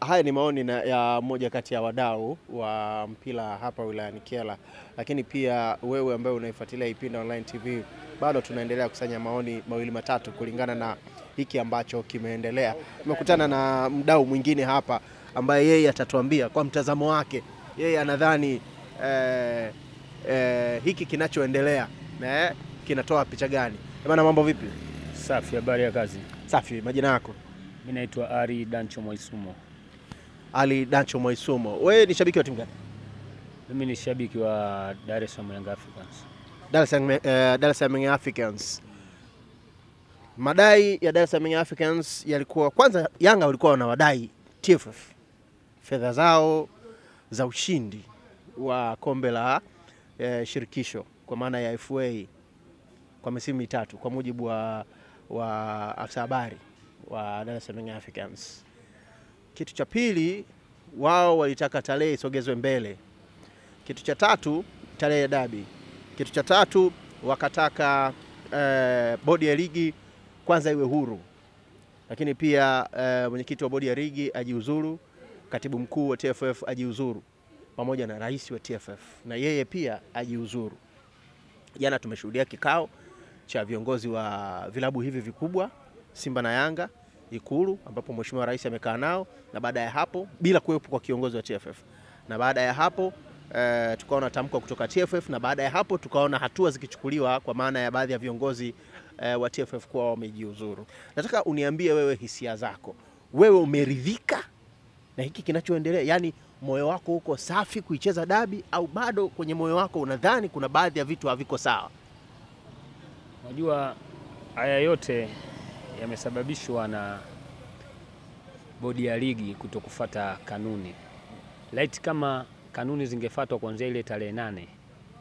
Haya ni maoni ya moja kati ya wadau wa mpira hapa wilayani Kyela, lakini pia wewe ambaye unaifuatilia Ipinda Online TV, bado tunaendelea kusanya maoni mawili matatu kulingana na hiki ambacho kimeendelea. Tumekutana na mdau mwingine hapa ambaye yeye atatuambia kwa mtazamo wake, yeye anadhani hiki kinachoendelea kinatoa picha gani. Bwana, mambo vipi? Safi, habari ya kazi? Safi. Majina yako? Mimi naitwa Ali Dancho Mwaisumo. Ali Dancho Mwaisumo. Wewe ni shabiki wa timu gani? Mimi ni shabiki wa Dar es Salaam Young Africans. Dar es Salaam Young Africans. Madai ya Dar es Salaam Young Africans yalikuwa, kwanza Yanga walikuwa wanawadai TFF fedha zao za ushindi wa kombe la shirikisho kwa maana ya FA kwa misimu mitatu, kwa mujibu wa afisa habari wa Dar es Salaam Young Africans. Kitu cha pili, wao walitaka tarehe isogezwe mbele. Kitu cha tatu, tarehe ya dabi. Kitu cha tatu, wakataka bodi ya ligi kwanza iwe huru, lakini pia mwenyekiti wa bodi ya ligi ajiuzuru, katibu mkuu wa TFF ajiuzuru, pamoja na rais wa TFF na yeye pia ajiuzuru. Jana tumeshuhudia kikao cha viongozi wa vilabu hivi vikubwa Simba na Yanga Ikulu, ambapo mheshimiwa rais amekaa nao, na baada ya hapo bila kuwepo kwa kiongozi wa TFF, na baada ya hapo tukaona tamko kutoka TFF, na baada ya hapo tukaona hatua zikichukuliwa kwa maana ya baadhi ya viongozi wa TFF kuwa wamejiuzuru. Nataka uniambie wewe hisia zako. Wewe umeridhika na hiki kinachoendelea? Yaani moyo wako uko safi kuicheza dabi, au bado kwenye moyo wako unadhani kuna baadhi ya vitu haviko sawa? Unajua haya yote yamesababishwa na bodi ya ligi kutokufuata kanuni. Laiti kama kanuni zingefuatwa kuanzia ile tarehe 8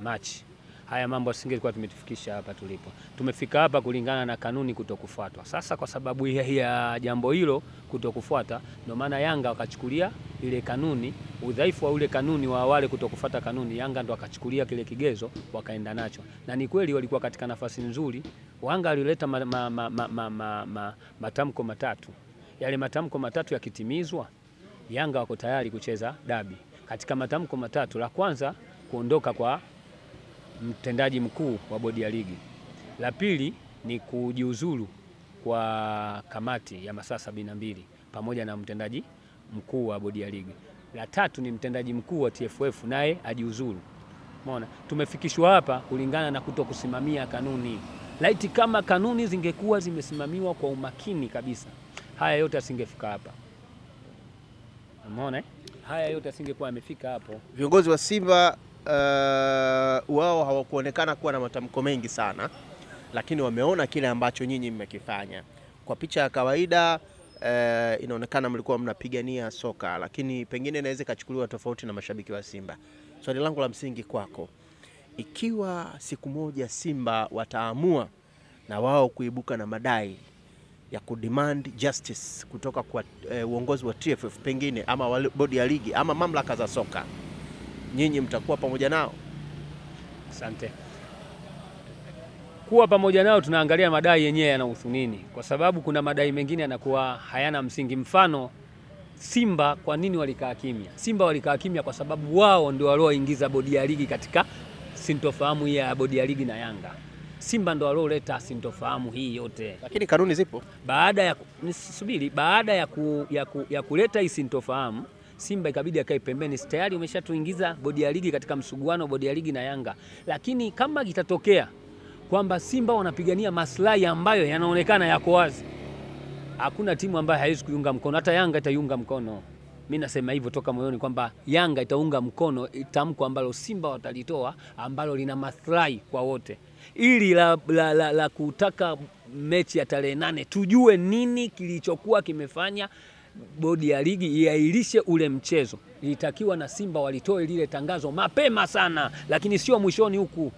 Machi, haya mambo singekuwa tumetufikisha hapa tulipo. Tumefika hapa kulingana na kanuni kutokufuatwa. Sasa kwa sababu ya jambo hilo kutokufuata, ndio maana Yanga wakachukulia ile kanuni, udhaifu wa ule kanuni wa wale kutokufuata kanuni, Yanga ndo akachukulia kile kigezo wakaenda nacho. Na ni kweli walikuwa katika nafasi nzuri. Yanga alileta matamko matatu. Yale matamko matatu yakitimizwa, Yanga wako tayari kucheza dabi. Katika matamko matatu, la kwanza kuondoka kwa mtendaji mkuu wa bodi ya ligi. La pili ni kujiuzulu kwa kamati ya masaa 72 pamoja na mtendaji mkuu wa bodi ya ligi. La tatu ni mtendaji mkuu wa TFF naye ajiuzulu. Umeona? Tumefikishwa hapa kulingana na kutokusimamia kanuni. Laiti kama kanuni zingekuwa zimesimamiwa kwa umakini kabisa, haya yote asingefika hapa. Umeona? Haya yote asingekuwa yamefika hapo. Viongozi wa Simba wao hawakuonekana kuwa na matamko mengi sana, lakini wameona kile ambacho nyinyi mmekifanya. Kwa picha ya kawaida inaonekana mlikuwa mnapigania soka, lakini pengine inaweza kachukuliwa tofauti na mashabiki wa Simba. Swali langu la msingi kwako, ikiwa siku moja Simba wataamua na wao kuibuka na madai ya kudemand justice kutoka kwa uongozi wa TFF pengine ama bodi ya ligi ama mamlaka za soka, nyinyi mtakuwa pamoja nao? Asante. Kuwa pamoja nao, tunaangalia madai yenyewe yanahusu nini, kwa sababu kuna madai mengine yanakuwa hayana msingi. Mfano, Simba kwa nini walikaa kimya? Simba walikaa kimya kwa sababu wao ndio walioingiza bodi ya ligi katika sintofahamu ya bodi ya ligi na Yanga. Simba ndio walioleta sintofahamu hii yote. Lakini kanuni zipo. Baada ya kuleta hii sintofahamu, Simba ikabidi akae pembeni. Tayari umeshatuingiza bodi ya ligi katika msuguano bodi ya ligi na Yanga. Lakini kama itatokea kwamba Simba wanapigania maslahi ambayo yanaonekana yako wazi, hakuna timu ambayo haiwezi kuiunga mkono. Hata Yanga itaiunga mkono. Mimi nasema hivyo toka moyoni kwamba Yanga itaunga mkono tamko ambalo Simba watalitoa, ambalo lina maslahi kwa wote. Ili la kutaka mechi ya tarehe 8 tujue nini kilichokuwa kimefanya bodi ya ligi iailishe ule mchezo. Ilitakiwa na Simba walitoe lile tangazo mapema sana, lakini sio mwishoni huku.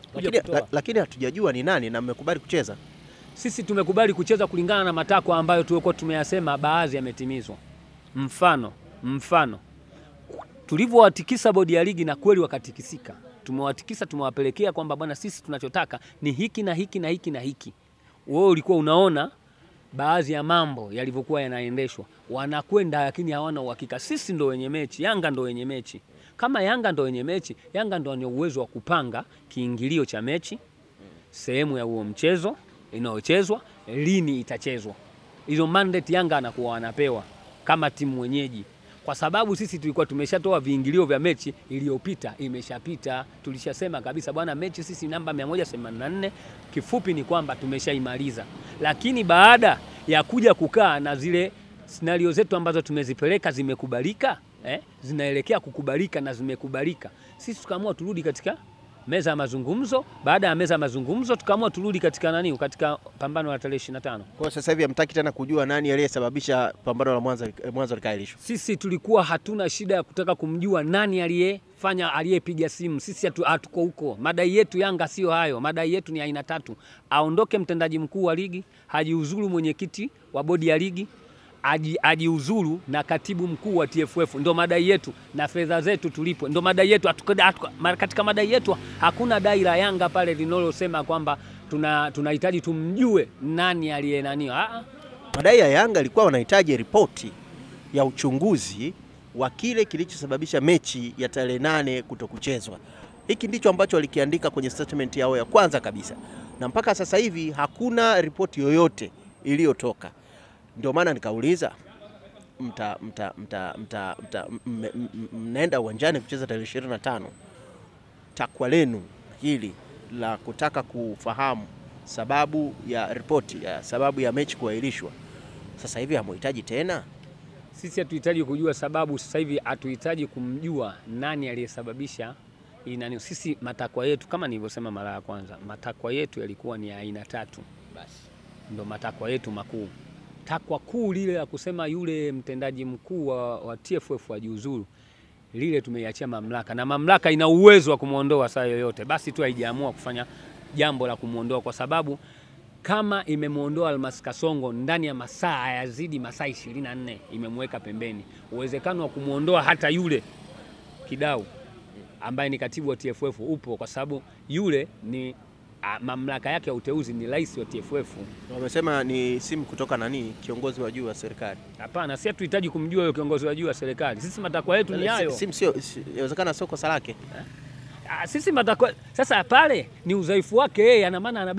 Lakini hatujajua ni nani na mmekubali kucheza. Sisi tumekubali kucheza kulingana na matakwa ambayo tulikuwa tumeyasema, baadhi yametimizwa. Mfano tulivyowatikisa bodi ya ligi na kweli wakatikisika. Tumewatikisa, tumewapelekea kwamba bwana, sisi tunachotaka ni hiki na hiki na hiki na hiki. Wewe ulikuwa unaona baadhi ya mambo yalivyokuwa yanaendeshwa, wanakwenda lakini hawana uhakika. Sisi ndo wenye mechi, Yanga ndo wenye mechi. Kama Yanga ndo wenye mechi, Yanga ndo wenye uwezo wa kupanga kiingilio cha mechi, sehemu ya huo mchezo inayochezwa, lini itachezwa. Hizo mandate Yanga anakuwa anapewa kama timu mwenyeji. Kwa sababu sisi tulikuwa tumeshatoa viingilio vya mechi iliyopita, imeshapita. Tulishasema kabisa bwana, mechi sisi namba 184, kifupi ni kwamba tumeshaimaliza. Lakini baada ya kuja kukaa na zile scenario zetu ambazo tumezipeleka zimekubalika, zinaelekea kukubalika na zimekubalika, sisi tukaamua turudi katika meza ya mazungumzo. Baada ya meza ya mazungumzo tukaamua turudi katika katika pambano la tarehe 25. Kwa sasa hivi hamtaki tena kujua nani aliyesababisha pambano la Mwanza likaahirishwa? Sisi tulikuwa hatuna shida ya kutaka kumjua nani aliyepiga simu. Sisi hatuko huko. Madai yetu Yanga sio hayo. Madai yetu ni aina tatu. Aondoke mtendaji mkuu wa ligi, hajiuzuru mwenyekiti wa bodi ya ligi, ajiuzuru na katibu mkuu wa TFF. Ndio madai yetu, na fedha zetu tulipo. Ndio madai yetu. Katika madai yetu hakuna dai la Yanga pale linalosema kwamba tunahitaji tumjue nani aliyenani. Madai ya Yanga ilikuwa wanahitaji ripoti ya uchunguzi wa kile kilichosababisha mechi ya tarehe 8 kutokuchezwa. Hiki ndicho ambacho walikiandika kwenye statement yao ya kwanza kabisa, na mpaka sasa hivi hakuna ripoti yoyote iliyotoka. Ndio maana nikauliza, mnaenda uwanjani kucheza tarehe 25, takwa lenu hili la kutaka kufahamu sababu ya ripoti ya sababu ya mechi kuahirishwa, sasa hivi hamuhitaji tena? Sisi hatuhitaji kujua sababu sasa hivi, hatuhitaji kumjua nani aliyesababisha nani. Sisi matakwa yetu kama nilivyosema mara ya kwanza, matakwa yetu yalikuwa ni aina tatu. Basi ndio matakwa yetu makuu. Takwa kuu lile la kusema yule mtendaji mkuu wa TFF ajiuzuru, lile tumeiachia mamlaka, na mamlaka ina uwezo wa kumuondoa saa yoyote. Basi tu haijaamua kufanya jambo la kumuondoa, kwa sababu kama imemuondoa Almas Kasongo ndani ya masaa hayazidi masaa 24, imemweka pembeni. Uwezekano wa kumuondoa hata yule Kidau ambaye ni katibu wa TFF upo, kwa sababu yule ni mamlaka yake ya uteuzi ni rais wa TFF. Wamesema ni simu kutoka nani, kiongozi wa juu wa serikali. Hapana, sisi tuhitaji kumjua yule kiongozi wa juu wa serikali. Sisi matakwa yetu ni hayo. Simu sio, inawezekana sio kosa lake. Sisi matakwa sasa pale ni udhaifu wake yeye, ana maana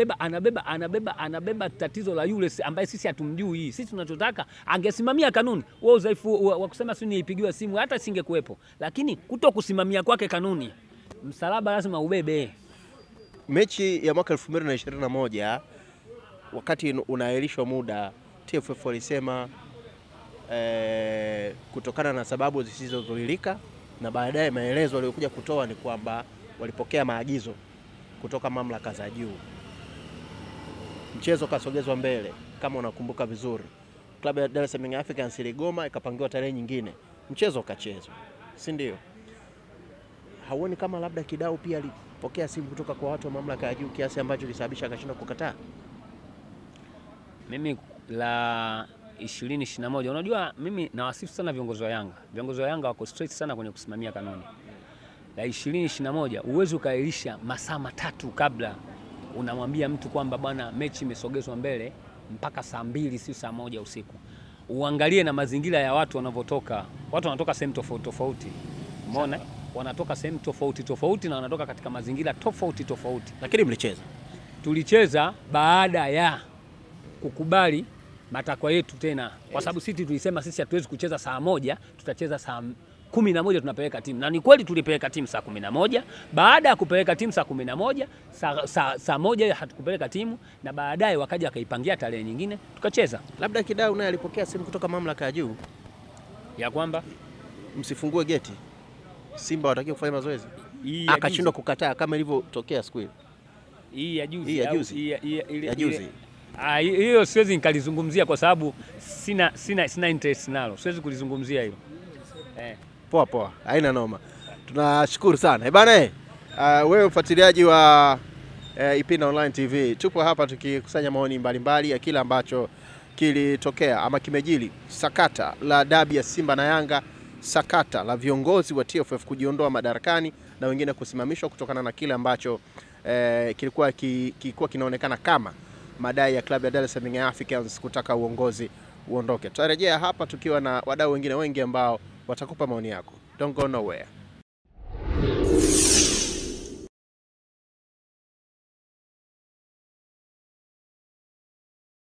anabeba tatizo la yule ambaye sisi hatumjui. Sisi tunachotaka angesimamia kanuni. Wewe udhaifu wa kusema si niipigiwa simu hata singekuepo, lakini kutokusimamia kwake kanuni, msalaba lazima ubebe. Mechi ya mwaka 2021 wakati unaahirishwa muda, TFF walisema kutokana na sababu zisizozuilika, na baadaye maelezo waliokuja kutoa ni kwamba walipokea maagizo kutoka mamlaka za juu. Mchezo kasogezwa mbele, kama unakumbuka vizuri. Klabu ya Dar es Salaam Africans iligoma, ikapangiwa tarehe nyingine, mchezo ukachezwa, si ndio? Hauoni kama labda Kidau pia alipokea simu kutoka kwa watu wa mamlaka ya juu kiasi ambacho lisababisha akashindwa kukataa? Mimi la 2021, unajua mimi nawasifu sana viongozi wa Yanga. Viongozi wa Yanga wako straight sana kwenye kusimamia kanuni. La 2021 uwezo ukairisha masaa 3 kabla, unamwambia mtu kwamba bwana mechi imesogezwa mbele mpaka saa 2 si saa 1 usiku. Uangalie na mazingira ya watu wanavotoka. Watu wanatoka sehemu tofauti tofauti. Umeona? Wanatoka sehemu tofauti tofauti na wanatoka katika mazingira tofauti tofauti. Lakini mlicheza. Tulicheza baada ya kukubali matakwa yetu tena, kwa sababu sisi tulisema sisi hatuwezi kucheza saa 1, tutacheza saa 11 tunapeleka timu. Na ni kweli tulipeleka timu saa 11. Baada ya kupeleka timu saa 11, saa 1 hatukupeleka timu, na baadaye wakaja wakaipangia tarehe nyingine tukacheza. Labda Kidau naye alipokea simu kutoka mamlaka ya juu ya kwamba msifungue geti, Simba watakiwa kufanya mazoezi, akashindwa kukataa kama ilivyotokea siku ile. Hii ya juzi. Ya juzi. Hiyo siwezi nikalizungumzia kwa sababu sina interest nalo. Siwezi kulizungumzia hilo. Poa, haina noma. Tunashukuru sana. Bana, wewe mfuatiliaji wa Ipinda Online TV, tupo hapa tukikusanya maoni mbalimbali ya kila ambacho kilitokea ama kimejili. Sakata la dabi ya Simba na Yanga, sakata la viongozi wa TFF kujiondoa madarakani na wengine kusimamishwa kutokana na kile ambacho kilikuwa kinaonekana kama madai ya klabu ya Dar es Salaam Africans kutaka uongozi uondoke. Tutarejea hapa tukiwa na wadau wengine wengi ambao watakupa maoni yako. Don't go nowhere.